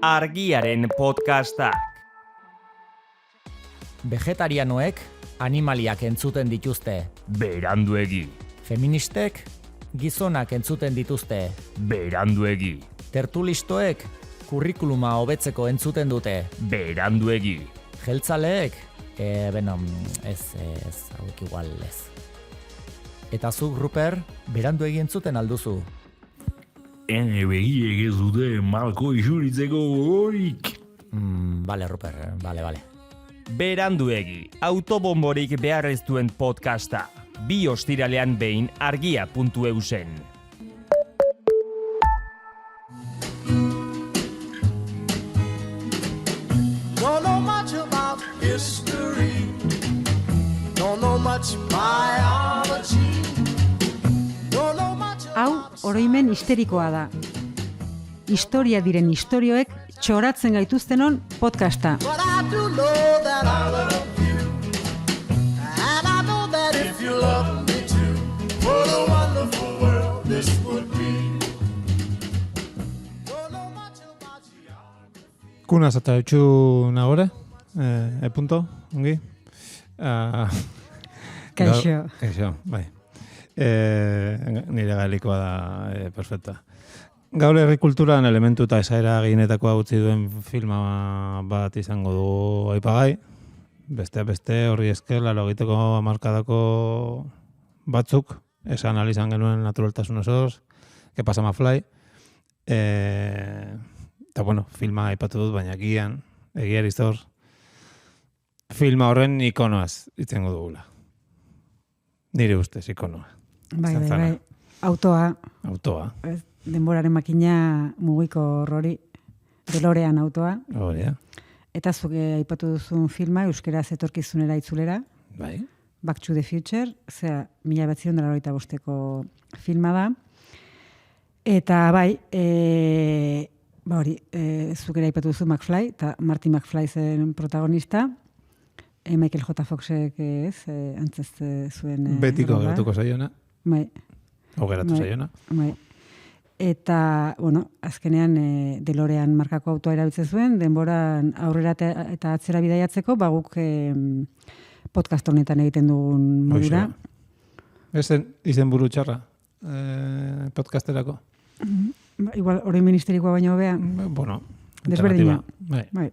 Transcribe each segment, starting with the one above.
Argiaren podcastak. Vegetarianoek animaliak entzuten dituzte. Beranduegi. Feministek gizonak entzuten dituzte. Beranduegi. Tertulistoek kurrikuluma hobetzeko entzuten dute. Beranduegi. Jeltzaleek, hauek igual ez. Eta zuk, Ruper, beranduegi entzuten alduzu. Begiek ez dute malko isuritzeko gogorik. Bale, Ruper, bale. Beranduegi, autobomborik behar ez duen podcasta. 2 ostiralean behin argia.eusen. Don't know much about history. Don't know much biology. Don't know much Hau, oroimen histerikoa da. Historia diren istorioek txoratzen gaituztenon podcasta. but I do know that I love you. And I know that if you love me too, what a wonderful world this would be. Don't know much about geography. Kuna zata utxu nagore, punto, ongi. Kaixo. Kaixo, bai. Nire galikoa da, perfecta. Gaur herrikulturan elementu eta esaera gehienetakoa utzi duen filma bat izango du aipagai. Besteak beste, horri esker, 80ko hamarkadako batzuk, esan ahal izan genuen naturaltasun osoz, Que pasa McFly. Eta bueno, filma aipatu dut, baina egiari zor, filma horren ikonoaz itzengo dugula. Nire ustez ikonoa. Bai. Autoa, Autoa. ez, denboraren makina mugiko horrori, DeLorean autoa. Hori, Eta zuke aipatu duzun filma, euskeraz etorkizunera itzulera, bai. Back to the Future, 1985ko filma da. Eta bai, zuke aipatu duzu McFly, eta Marty McFly zen protagonista, Michael J. Foxek antzez zuen... Betiko rola. geratuko zaiona, Bai. geratu Bai. zaiona. Bai. Eta, azkenean DeLorean markako autoa erabiltzen zuen, denboran aurrera eta atzera bidaiatzeko, guk podcast honetan egiten dugun modura. Izen buru txarra, podcasterako. Igual, hori ministerikoa baino hobea. Bueno, Desberdina. Bai. Bai.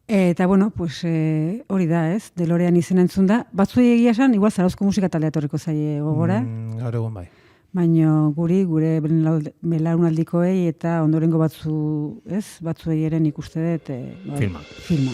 Eta, hori da, ez? DeLorean izena entzun da. Batzuei egia esan, igual Zarauzko musika taldea etorriko zaie gogora. Gaur egun bai. Baina gure belaunaldikoei eta ondorengo batzuei eren ikuste dut filma.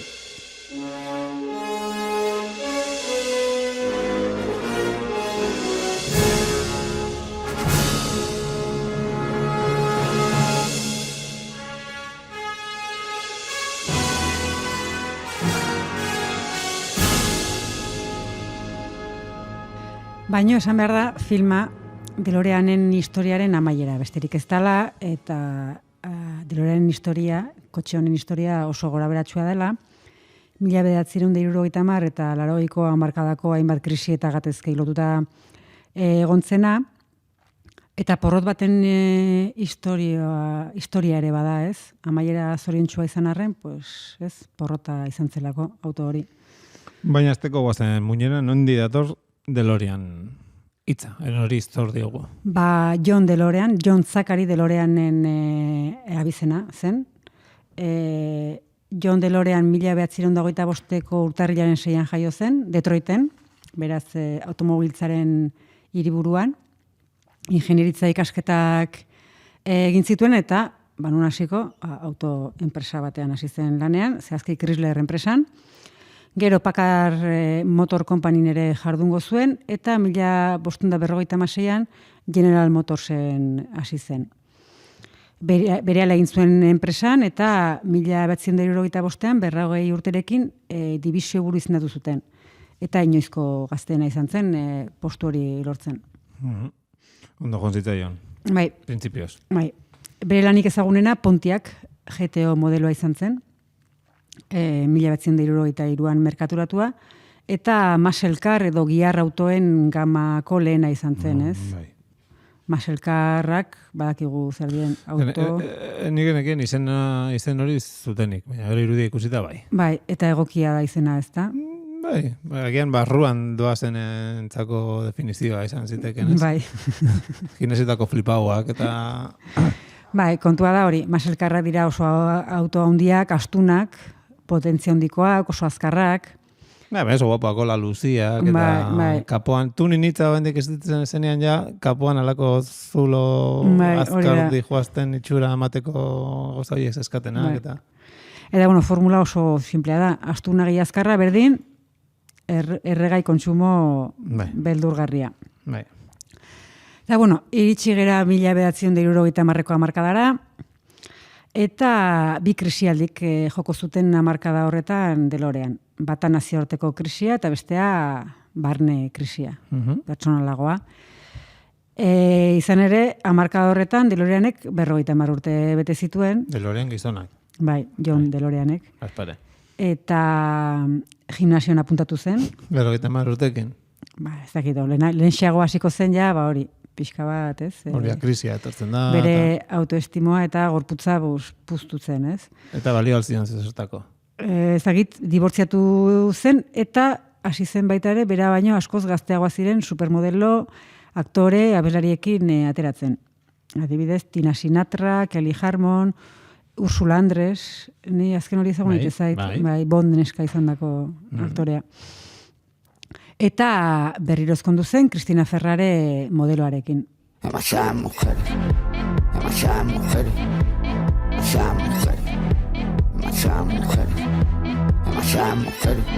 Baina esan behar da filma DeLoreanen historiaren amaiera besterik ez dela, eta DeLoreanen historia, kotxe honen historia oso goraberatsua dela. 1970 eta 80ko hamarkadako hainbat krisi eta gatezkei lotuta egontzena, eta porrot baten historia ere bada, ez? Amaiera zoriontsua izan arren, porrota izan zelako auto hori. Baina azteko guazen muñera, nondi dator DeLorean hitza, hori zor diogu. John Zachary DeLoreanen abizena zen. John DeLorean 1925ko urtarrilaren 6an jaio zen, Detroiten, beraz automobiltzaren hiriburuan, ingenieritza ikasketak egin zituen eta nun hasiko autoenpresa batean hasi zen lanean, zehazki Chrysler enpresan. Gero Packard Motor Companyn ere jardungo zuen, eta 1956an General Motorsen hasi zen. Berehala egin zuen enpresan, eta 1975an 40 urterekin dibisio buru izendatu zuten. Eta inoizko gazteena izan zen postu hori lortzen. Ondo jonzitzaion. Bai. Printzipioz. Bai. Bere lanik ezagunena Pontiac GTO modeloa izan zen. 1973an merkaturatua, eta muscle car edo giar autoen gamako lehena izan zen, ez? Bai. Maselkarrak, badakigu zer dien auto... Nik genekien izen hori zutenik, baina gero irudia ikusita bai. Bai, eta egokia da izena, ez da? Bai, agian barruan doazen entzako definizioa izan ziteken, ez? Bai. Ginesetako flipauak eta... Bai, kontua da hori, maselkarrak dira oso auto handiak, astunak, potentzia handikoak, oso azkarrak. Bai, oso guapoako la luziak eta Bai. kapoan, tunin hitza bendik ez ditzen zenean ja, kapoan alako zulo azkar dijoazten itxura amateko goza horiek eskatenak eta... Eta, bueno, formula oso simplea da, astuna azkarra berdin, erregai kontsumo beldurgarria. Bai. Eta, bueno, iritsi gera 1970ko hamarkadara, eta bi krisialdik joko zuten hamarkada horretan DeLorean. Bata nazioarteko krisia eta bestea barne krisia, pertsonalagoa. Izan ere, hamarkada horretan DeLoreanek 50 urte bete zituen. DeLorean gizonak. Bai, John DeLoreanek. Aspare. Eta gimnasioan apuntatu zen. 50 urtekin. Ba, ez dakit, lehen xeago hasiko zen ja, ba hori, pixka bat, ez? Horia krisia etortzen da. Bere autoestimoa eta gorputza puztu zen, ez? Eta balio alzion zezertako. Ez dakit, dibortziatu zen, eta hasi zen baita ere, bera baino askoz gazteagoa ziren supermodelo, aktore, abelariekin ateratzen. Adibidez, Tina Sinatra, Kelly Harmon, Ursula Andress, ni azken hori ezagunik ezait, bai, Bond neska izan dako aktorea. Eta berriro ezkondu zen Cristina Ferrare modeloarekin. Demasiadas mujeres, demasiadas mujeres, demasiadas mujeres, demasiadas mujeres, demasiadas mujeres,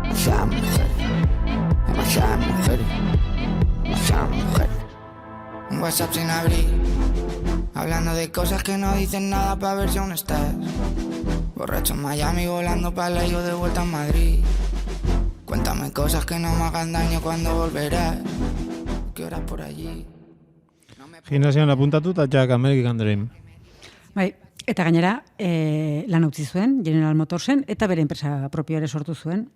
demasiadas mujeres, demasiadas mujeres, demasiadas mujeres. Un WhatsApp sin abrir, hablando de cosas que no dicen nada para ver si aún estás. Borracho en Miami, volando para la de vuelta a Madrid. Cuéntame cosas que no me hagan daño cuando volverás. ¿Qué horas por allí? Gimnasioan apuntatu eta Jack American Dream. Bai, eta gainera, lan utzi zuen, General Motorsen, eta bere enpresa propio ere sortu zuen.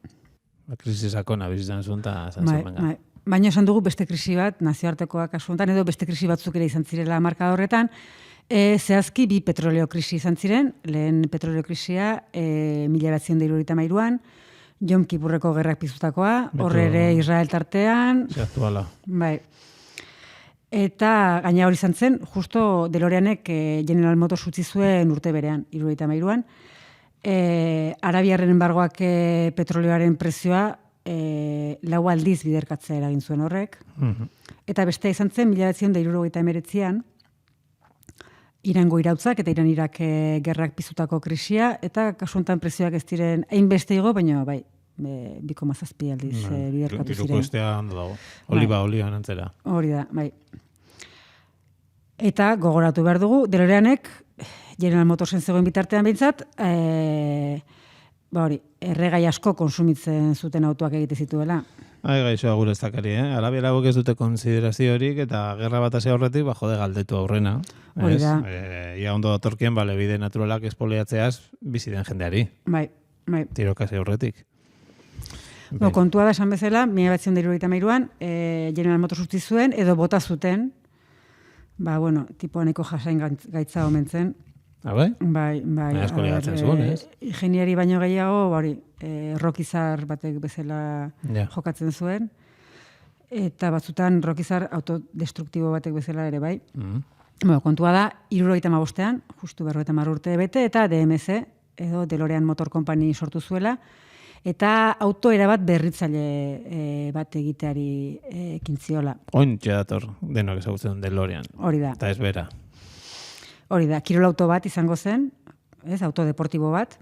Krisisako nabizitzen zuen eta zantzen benga. Bai. Baina esan dugu beste krisi bat, nazioartekoak kasu honetan, edo beste krisi batzuk ere izan zirela marka horretan, zehazki bi petroleo krisi izan ziren, lehen petroleo krisia 1973an, Jom Kipurreko gerrak pizutakoa, horre ere Israel tartean. Zehaztuala. Bai. Eta gaina hori izan zen, justo DeLoreanek General Motors utzi zuen urte berean, 73an. Arabiarren embargoak petroleoaren prezioa 4 aldiz biderkatzea eragin zuen horrek. Eta beste izan zen, 1979an, Irango irautzak eta Iran-Irak gerrak pizutako krisia, eta kasu honetan prezioak ez diren hainbeste igo, baina bai, 2,7 aldiz biderkatu ziren. Iruko estea ondo dago. Oliba antzera. Hori da, bai. Eta gogoratu behar dugu, DeLoreanek General Motorsen zegoen bitartean behintzat, erregai asko konsumitzen zuten autoak egite zituela. Gaixoa gure ez dakari, Arabiaragok ez dute konsiderazio horik eta gerra bat hasi aurretik, jode galdetu aurrena. Hori da. Ia ondo datorkien, bide naturalak espoliatzeaz bizi den jendeari. Bai. Tirokasi aurretik. Kontua da esan bezala, 1973an General Motors utzi zuen, edo bota zuten, tipo neko jasain gaitza omen zen. Bai? Bai. Asko ligatzen zuen, ez? Ingeniari baino gehiago, rokizar batek bezala jokatzen zuen, eta batzutan rokizar autodestruktibo batek bezala ere bai. Kontua da, 75ean, justu 50 urte bete, eta DMC, edo DeLorean Motor Company sortu zuela, eta auto erabat berritzaile bat egiteari ekin ziola. Ointxe dator denok ezagutzen DeLorean. Hori da. Eta ez bera. Hori da, kirol auto bat izango zen, auto deportibo bat,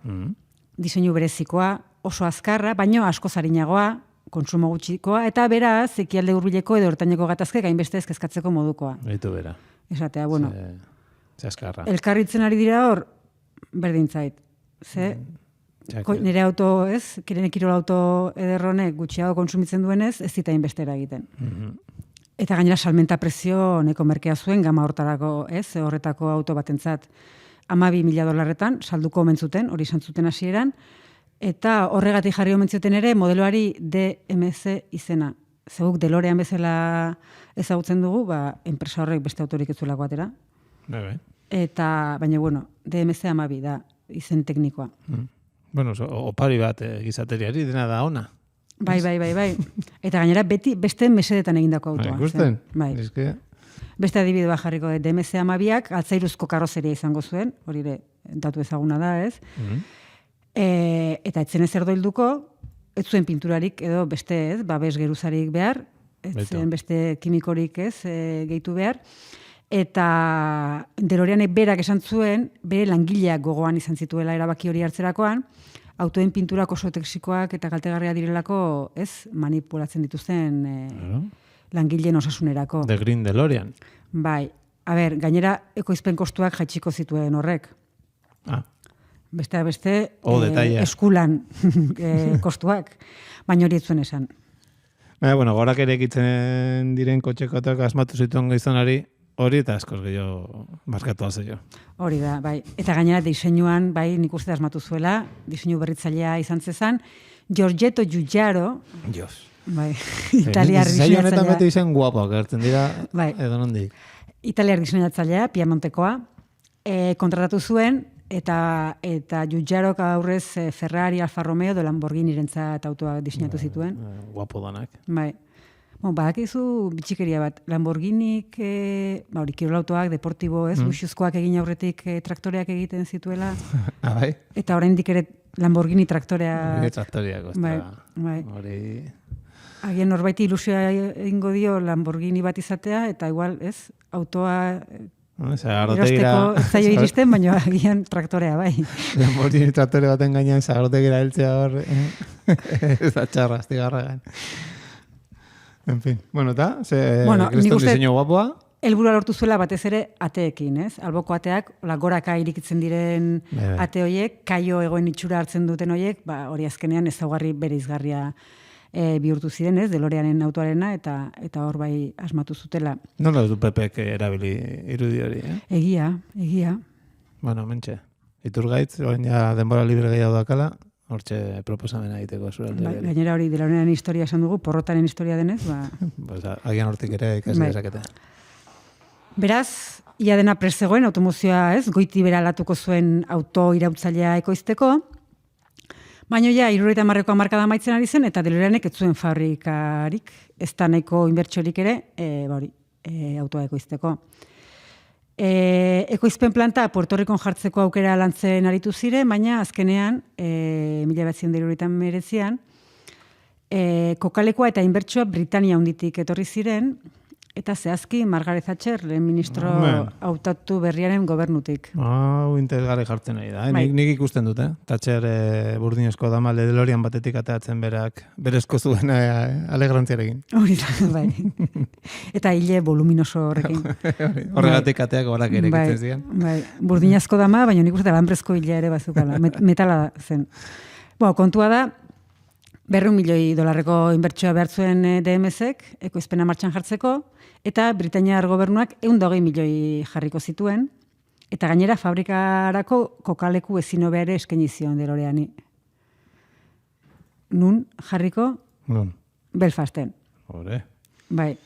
diseinu berezikoa, oso azkarra, baino asko zarinagoa, konsumo gutxikoa, eta beraz, ekialde hurbileko edo hortaineko gatazke gainbeste ezkezkatzeko modukoa. Beitu bera. Esatea, Ze azkarra. Elkarritzen ari dira hor, berdintzait. Nire auto, kirene kirol auto ederronek gutxiago konsumitzen duenez, ez zita inbestera egiten. Eta gainera salmenta prezio neko merkea zuen, gama hortarako, horretako auto batentzat $12,000 salduko omen zuten, hori izan zuten hasieran, eta horregatik jarri omen zuten ere modeloari DMC izena. Zeguk DeLorean bezala ezagutzen dugu, enpresa horrek beste autorik ez zuelako atera. Eta, baina, bueno, DMC-12 da izen teknikoa. Bueno, opari bat gizateriari dena da ona. Bai. Eta gainera beti beste mesedetan egindako autoa. Ikusten? Bai. Beste adibide bat jarriko DMC-12ak altzairuzko karrozeria izango zuen, hori ere datu ezaguna da, ez? Eta etzen ezer doilduko, ez zuen pinturarik edo beste, ez, babes geruzarik behar, ez zen beste kimikorik, ez, gehitu behar. Eta DeLoreanek berak esan zuen, bere langileak gogoan izan zituela erabaki hori hartzerakoan, autoen pinturak oso toxikoak eta kaltegarria direlako, ez, manipulatzen dituzten langileen osasunerako. The Green DeLorean. Bai. A ber, gainera ekoizpen kostuak jaitsiko zituen horrek. Beste eskulan kostuak, baina hori ez zuen esan. Bueno, gorak ere ekitzen diren kotxekotak asmatu zituen gizonari, hori eta askoz gehiago markatu haze. Hori da, bai. Eta gainera diseinuan, bai, nik uste asmatu zuela, diseinu berritzailea izan zezan, Giorgetto Giugiaro, bai, italiar diseinatzailea. Zailo honetan bete izan guapoak gertzen dira, edo nondik. Italiar diseinatzailea, Piemontekoa, kontratatu zuen, eta Giugiarok aurrez Ferrari, Alfa Romeo, edo Lamborghini rentzat autoa diseinatu zituen. Guapo danak. Bai. Badakizu bitxikeria bat, Lamborghinik, kirolautoak, deportibo, ez, luxuzkoak egin aurretik traktoreak egiten zituela. Bai? Eta oraindik ere Lamborghini traktorea... Traktoreak, bai. Agian norbaiti ilusioa egingo dio Lamborghini bat izatea, eta igual, ez, autoa... Erosteko ez zaio iristen, baina agian traktorea, bai. Lamborghini traktore baten gainean zagarrotegira heltzea hor, ez da txarra, aztigarra gain. En fin, bueno, eta, kriston diseño guapoa? Helburua lortu zuela batez ere ateekin, ez? Alboko ateak, goraka irikitzen diren ate horiek, kaio egoen itxura hartzen duten horiek, hori azkenean ezaugarri bereizgarria bihurtu ziren, ez? DeLoreanen autoarena, eta hor bai asmatu zutela. Nola du Pepek erabili irudi hori, Egia. Bueno, mentxe. Iturgaitz, orain ja denbora libre gehiago dakala, hortxe proposamena egiteko zure alde. Gainera hori DeLoreanen historia esan dugu, porrotaren historia denez, agian hortik ere ikasi dezakete. Beraz, ia dena prest zegoen automozioa, ez, goiti bera alatuko zuen auto irautzailea ekoizteko, baina ja, 70ko hamarkada amaitzen ari zen, eta DeLoreanek ez zuen fabrikarik, ez da nahiko inbertsiorik ere, autoa ekoizteko. Ekoizpen planta Puerto Ricon jartzeko aukera lantzen aritu ziren, baina azkenean, 1979an, kokalekoa eta inbertsioa Britania hunditik etorri ziren, eta zehazki Margaret Thatcher, lehen ministro hautatu berriaren gobernutik. Interesgarri jartzen nahi da. Nik ikusten dut, Thatcher burdinezko dama DeLorean batetik ateatzen berak berezko zuen alegrantziarekin. Hori da, bai. Eta hile voluminoso horrekin. Horregatik ateak horak ere egitzen ziren. Bai, burdinezko dama, baina nik uste alambrezko hilea ere bazukala. Metala zen. Kontua da, $100 milioi inbertsioa behar zuen DMS-ek, ekoizpena martxan jartzeko, eta Britainiar gobernuak 120 milioi jarriko zituen, eta gainera fabrikarako kokaleku ezin hobea ere eskaini zion DeLoreani. Nun jarriko? Nun. Belfasten. Hore. Bai.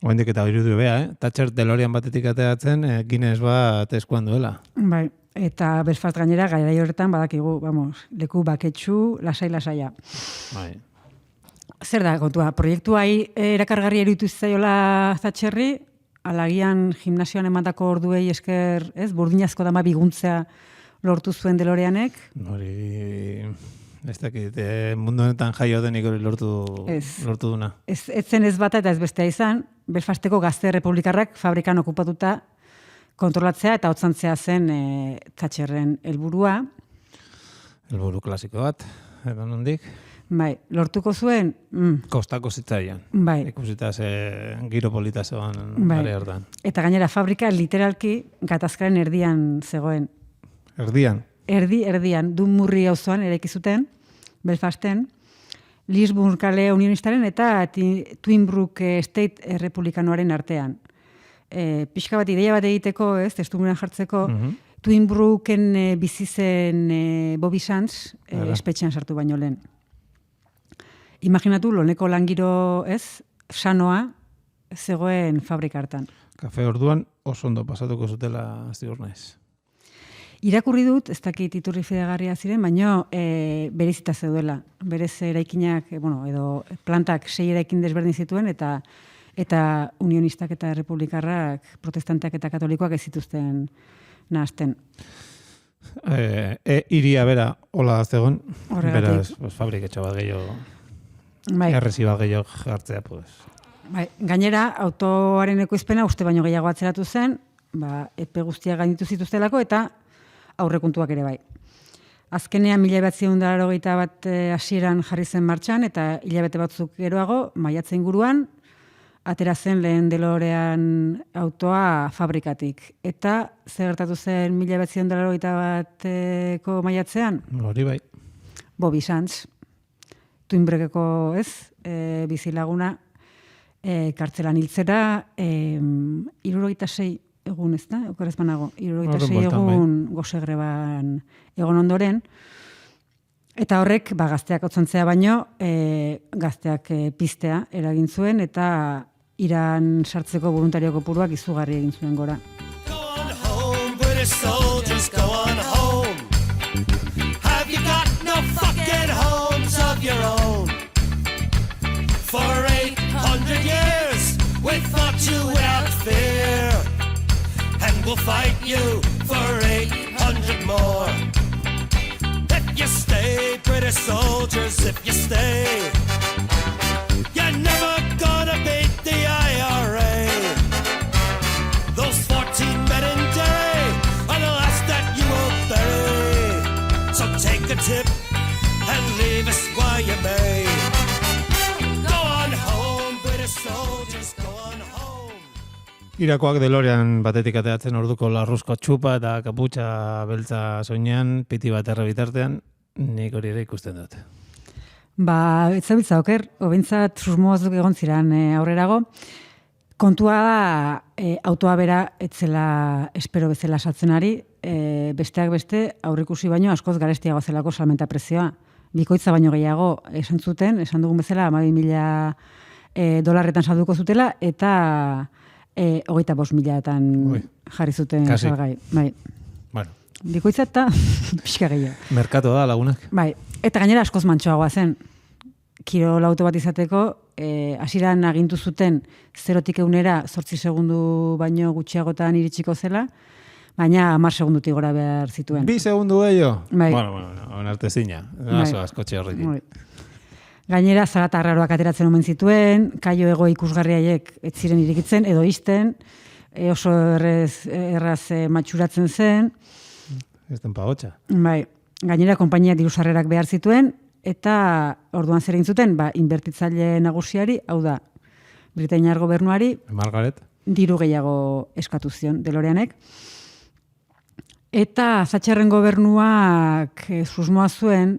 Oendik eta irudu bea, Thatcher DeLorean batetik ateatzen, Guinness bat eskuan duela. Bai. Eta Belfast gainera, garai horretan, badakigu, leku baketsu, lasai-lasaia. Bai. Zer da, kontua, proiektua erakargarri eruditu zaiola Thatcherri, alagian gimnasioan emandako orduei esker, ez, burdinazko dama biguntzea lortu zuen DeLoreanek. Hori, ez dakit, mundu honetan jaio denik hori lortu duna. Ez zen ez bata eta ez bestea izan, Belfasteko gazte republikarrak fabrikan okupatuta kontrolatzea eta hotzantzea zen Thatcherren helburua. Helburu klasiko bat, edo nondik. Bai, lortuko zuen? Kostako zitzaian. Bai. Ikusita giro polita zegoen gare hortan. Eta gainera fabrika literalki gatazkaren erdian zegoen. Erdian? Erdian. Dunmurri auzoan eraiki zuten, Belfasten, Lisbon kale unionistaren eta Twinbrook State Republikanoaren artean. Pixka bat, ideia bat egiteko, ez, testugunean jartzeko, Twinbrooken bizi zen Bobby Sands espetxean sartu baino lehen. imaginatu loneko langiro sanoa zegoen fabrika hartan. Kafe orduan oso ondo pasatuko zutela ziur naiz. Irakurri dut, ez dakit iturri fidagarria ziren, baino berezita zeudela. Berez eraikinak, edo plantak 6 eraikin desberdin zituen, eta unionistak eta republikarrak, protestanteak eta katolikoak ez zituzten nahazten. Iria bera hola zegoen, Horregatik. beraz fabriketxo bat gehiago, Bai. errezi bat gehiago jartzea, pues. Bai, gainera, autoaren ekoizpena uste baino gehiago atzeratu zen, epe guztiak gainditu zituztelako eta aurrekontuak ere bai. Azkenean 1981 hasieran jarri zen martxan eta hilabete batzuk geroago, maiatza inguruan, atera zen lehen DeLorean autoa fabrikatik. Eta zer gertatu zen 1981ko maiatzean? Hori bai. Bobby Sands, Tuinbrekeko bizilaguna, kartzelan hiltzera, 76 egun, ez da? Okeraz banago, 76 egun gosegreban egon ondoren. Eta horrek, gazteak otzontzea baino, gazteak piztea eragin zuen, eta Iran sartzeko voluntario kopuruak izugarri egin zuen gora. Go on home, British soldiers, go on home. Have you got no fucking homes of your own? For 800 years, we fought you without fear. And we'll fight you for 800 more. If you stay, British soldiers, if you stay, you're never gonna beat the IRA. Those 14 men in Derry are the last that you will bury. So take a tip and leave us while you may. Go on home, British soldiers, go on home. Irakoak DeLorean batetik ateatzen orduko larruzko txupa eta kaputxa beltza soinean, piti bat errebitartean, nik hori ere ikusten dut. Ez zabiltza oker, obintzat susmoazuk egon ziren aurrerago. Kontua da, autoa bera etzela espero bezala saltzen ari, besteak beste aurrikusi baino askoz garestiago zelako salmenta prezioa. Bikoitza baino gehiago esan zuten, esan dugun bezala, $12,000 salduko zutela, eta 25,000 jarri zuten salgai. Bai. Bueno. Bikoitza eta pixka gehiago. Merkatu da lagunak. Bai, eta gainera askoz mantsoagoa zen. Kirol auto bat izateko, hasieran agintu zuten 0-tik 100 8 segundu baino gutxiagotan iritsiko zela, baina 10 segundutik gora behar zituen. 2 segundu gehiago? Bai. Bueno, onartezina. Oso askotxe horrekin. Bai. Gainera, zarata arraroak ateratzen omen zituen, kaio ego ikusgarriaiek ez ziren irikitzen, edo isten, oso erraz matxuratzen zen. Ez den pagotxa. Bai, gainera, konpainia dirusarrerak behar zituen, eta orduan zer egin zuten, inbertitzaile nagusiari, hau da, Britainiar gobernuari, Margaret? diru gehiago eskatu zion DeLoreanek. Eta Thatcherren gobernuak susmoa zuen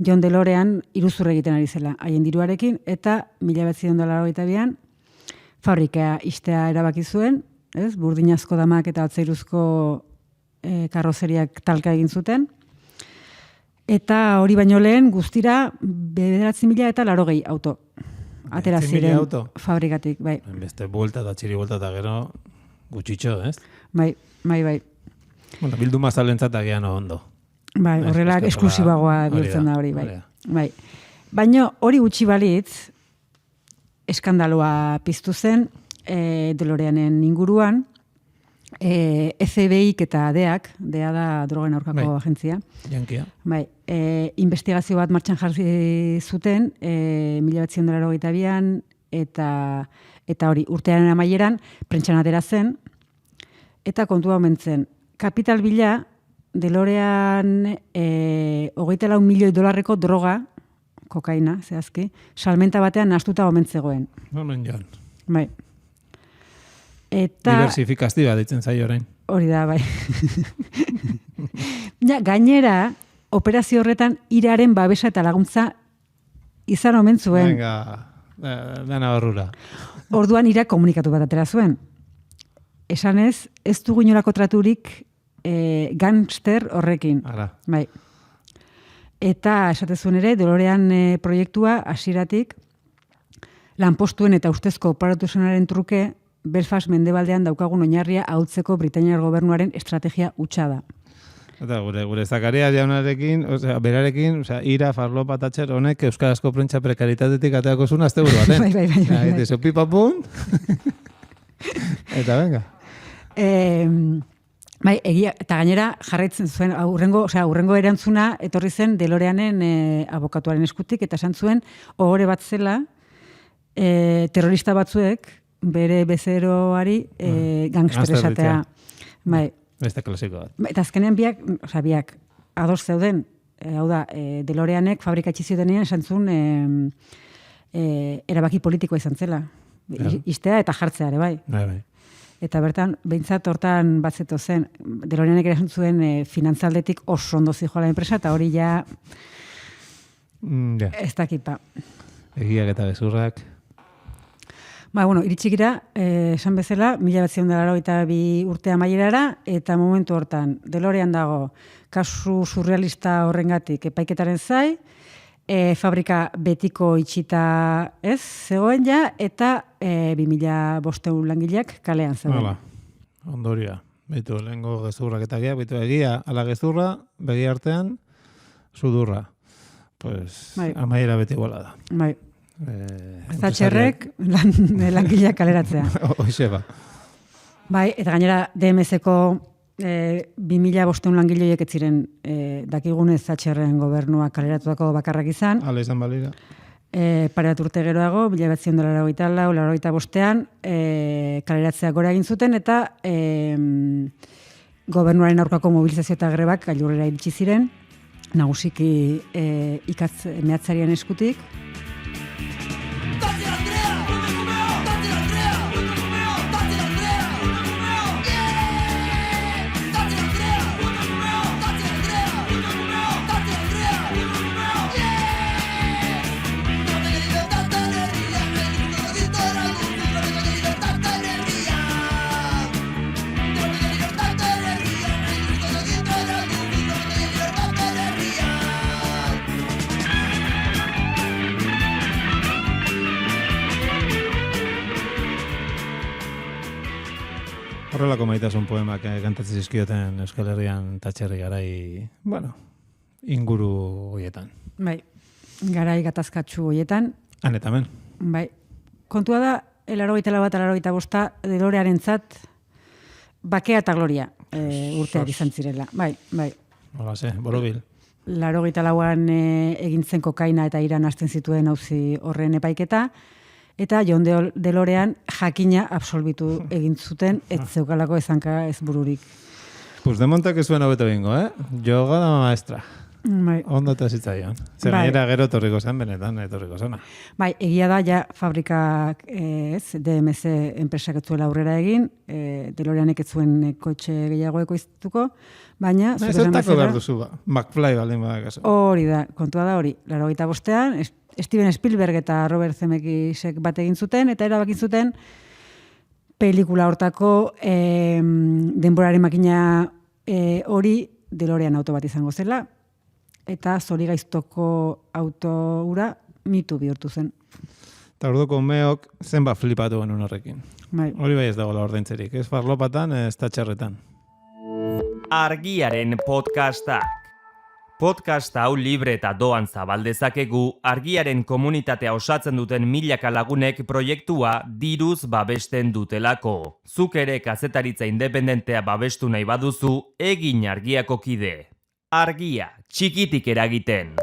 John DeLorean iruzurra egiten ari zela, haien diruarekin, eta $1982an fabrika istea erabaki zuen, burdinazko damak eta altzairuzko karrozeriak talka egin zuten. Eta hori baino lehen guztira 9,080 auto. Atera 9,000 ziren auto? fabrikatik, bai. Beste buelta eta txiri buelta eta gero gutxitxo, ez? Bai. Bueno, bildu mazalentzat agian ondo. Bai, horrela esklusibagoa bihurtzen da hori, bai. Bai. Baina hori gutxi balitz, eskandaloa piztu zen DeLoreanen inguruan, FBI eta DEAk, DEA da drogen aurkako agentzia. Jankia. Bai, investigazio bat martxan jarri zuten, 1982an, eta hori urtearen amaieran, prentsan atera zen, eta kontua omen zen. Kapital bila, DeLorean $24 milioi droga, kokaina, zehazki, salmenta batean nahastuta omen zegoen. Omen joan. Bai. Eta Diversifikazioa ditzen zaio orain. hori da, bai. Gainera, operazio horretan iraren babesa eta laguntza izan omen zuen. Venga, dana horrura. Orduan ira komunikatu bat atera zuen. Esanez, ez dugu inolako traturik gangster horrekin. Ara. Bai. Eta esatezuen ere, DeLorean proiektua hasieratik lanpostuen eta ustezko operatuzenaren truke Belfast mendebaldean daukagun oinarria ahultzeko Britainiar gobernuaren estrategia hutsa da. Eta gure Zakaria jaunarekin, berarekin, ira, farlopa, tatxer, honek euskarazko prentsa prekaritatetik ateako zuen asteburu baten. Bai. Eta pipapun. Eta venga. Bai, egia, eta gainera jarraitzen zuen, urrengo erantzuna etorri zen DeLoreanen abokatuaren eskutik, eta esan zuen, ohore bat zela, terrorista batzuek, bere bezeroari gangster esatea. Bai. Beste klasiko bat. Eta azkenean biak ados zeuden, hau da, DeLoreanek fabrika itxi ziotenean esan zuen erabaki politikoa izan zela. Istea eta jartzea ere, bai. Bai. Eta bertan, behintzat hortan batzeto zen, DeLoreanek ere esan zuen finantzaldetik oso ondo zijoala enpresa, eta hori ja ez dakipa. Egiak eta bezurrak. Ba, bueno, iritsikira, esan bezala, 1982 urte amaierara, eta momentu hortan, DeLorean dago, kasu surrealista horrengatik epaiketaren zai, fabrika betiko itxita ez, zegoen ja, eta 2500 langileak kalean zegoen. Hala, ondoria. Beitu, lehenko gezurrak eta egia, ala gezurra, begi artean, sudurra. Pues, amaiera beti iguala da. Bai. Zatxerrek langileak kaleratzea. Hoxe ba. Bai, eta gainera DMS-eko 2500 langileoiek ez ziren dakigunez Zatxerren gobernua kaleratutako bakarrak izan. Hala izan balira. Pareat urte geroago, 1985ean, kaleratzea gora egin zuten, eta gobernuaren aurkako mobilizazio eta grebak gailurrera iritsi ziren, nagusiki ikatz mehatzarien eskutik. Horrelako maitasun poemak kantatzen zizkioten Euskal Herrian Tatxerri garai, inguru hoietan. Bai, garai gatazkatsu hoietan. Han eta hemen. Bai, kontua da, 84-85 DeLorearentzat bakea eta gloria urteak izan zirela. Bai. Hola, borobil. 84an egintzen kokaina eta iran hasten zituen auzi horren epaiketa, eta John DeLorean jakina absolbitu egin zuten, ez zeukalako ezanka ez bururik. Pues de montak ez zuen hobeto bingo, Yoga da maestra. Bai. Ondo eta zitzaion. Zer gainera gero etorriko zen, benetan etorriko zena. Bai, egia da, ja fabrikak DMS enpresak ez zuela aurrera egin, DeLoreanek ez zuen kotxe gehiago ekoiztuko, baina... Zertako behar duzu, McFly baldin badakazu. Hori da, kontua da hori. 85ean, Steven Spielberg eta Robert Zemeckisek bat egin zuten, eta erabakin zuten pelikula hortako denboraren makina hori DeLorean auto bat izango zela, eta zorigaiztoko auto hura mitu bihurtu zen. Eta orduko meok zenbat flipatu genuen horrekin. Bai. Hori bai ez dagoela ordaintzerik, ez farlopatan, ez tatxerretan. Argiaren podcastak. Podcast hau libre eta doan zabaldezakegu Argiaren komunitatea osatzen duten milaka lagunek proiektua diruz babesten dutelako. Zuk ere kazetaritza independentea babestu nahi baduzu, egin Argiako kide. Argia, txikitik eragiten.